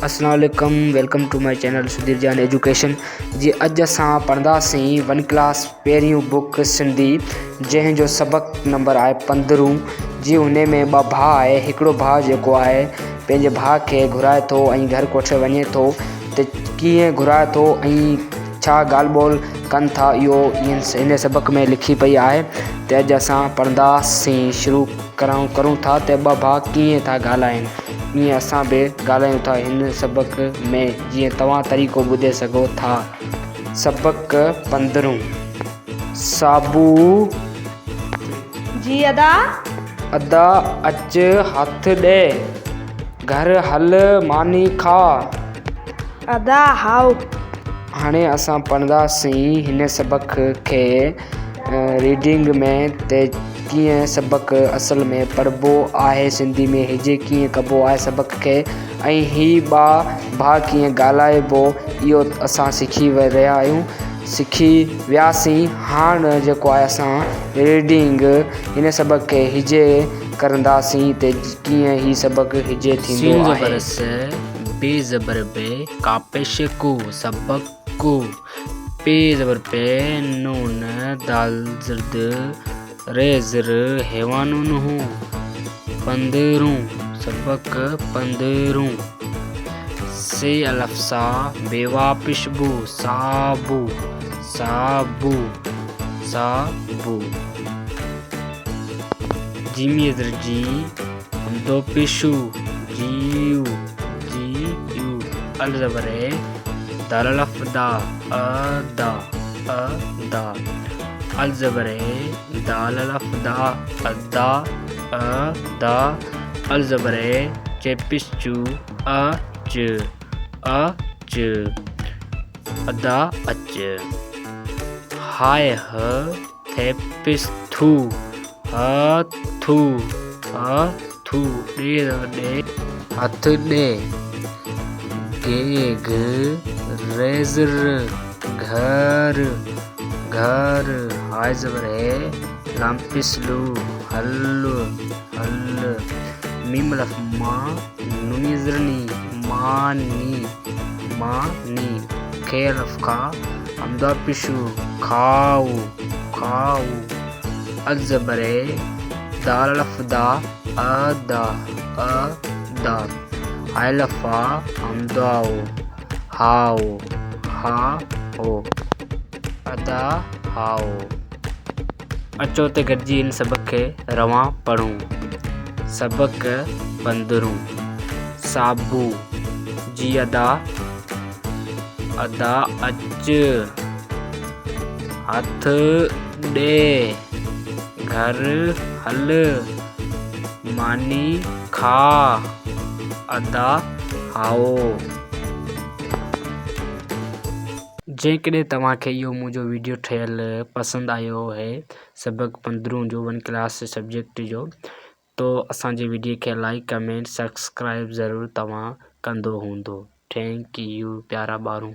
अस्सलाम वालेकुम, welcome to my channel Sudhir Jan Education. जी अज असां पढ़ंदासीं 1 क्लास पहिरियों बुक सिंधी, जंहिंजो सबक नंबर आहे 15। जी हुन में ॿ भाउ आहे। हिकिड़ो भाउ जेको आहे पंहिंजे भाउ खे घुराए थो ऐं घर कोठे वञे थो त कीअं घुराए थो ऐं छा ॻाल्हि ॿोल कनि था, इहो हिन सबक में लिखी पई आहे। त अॼु असां पढ़ंदासीं, शुरू करूं था त ॿ भाउ कीअं था ॻाल्हाइनि, ईअं असां बि ॻाल्हायूं था हिन सबक में, जीअं तव्हां तरीक़ो ॿुधे सघो था। सबक 15। साबू जी अदा अच हथ ॾे, घर हल मानी खा। अदा हाउ। हाणे असां पढ़ंदासीं हिन सबक खे रीडिंग में, त कीअं सबक असल में पढ़बो आहे, सिंधी में हिजे कीअं कबो आहे सबक खे, ऐं ही ॿ भाउ कीअं ॻाल्हाइबो, इहो असां सिखी वियासीं। हाणे जेको आहे असां रीडिंग हिन सबक खे हिजे करंदासीं त कीअं ही सबक हिजे थींदो आहे। बे ज़बर बे, कापेश को, सबक को, पे ज़बर पे, नून, दाल ज़र्द, रे ज़र, हैवानुन हूँ, 15 सबक 15। से अलफसा, बेवा पिशबू, साबू साबू साबू। जीमी ज़र जी, दो पिशु, जीयू जीयू। अल ज़बरे, दाल लफदा, अदा अदा। अल ज़बरे, दाल लफदा, अदा अदा। अल ज़बरे, चेपिश्चू, अच अच, अदा अच। हाय ह, थेपिस्थू, हथू हथू। डे ज़बरे, हथ डे, गेघ, रेज़र, घर घर। हाय ज़बरे, लामपिस्लू, हल हल। मीम लफ मा, नूनी ज़रनी, मानी मानी। खे लफ का, हमदा पिशु, खाऊ खाऊ। अल ज़बरे, दाल लफदा, अदा अदा। हाय लफा, हमदाओ, हाओ हाओ। अदा हाओ। अचो ते गॾिजी इन सबक खे रवां पढ़ूं। सबक 15। साबू। जी अदा अच, हथ ॾे, घर हल मानी खा। अदा हाओ। जेकॾहिं तव्हांखे इहो मुंहिंजो वीडियो ठहियल पसंदि आयो आहे, सबक 15 जो 1 क्लास सब्जेक्ट जो, तो असांजे वीडियो खे लाइक, कमेंट, सब्सक्राइब ज़रूरु तव्हां कंदो हूंदो। थैंक यू प्यारा ॿारु।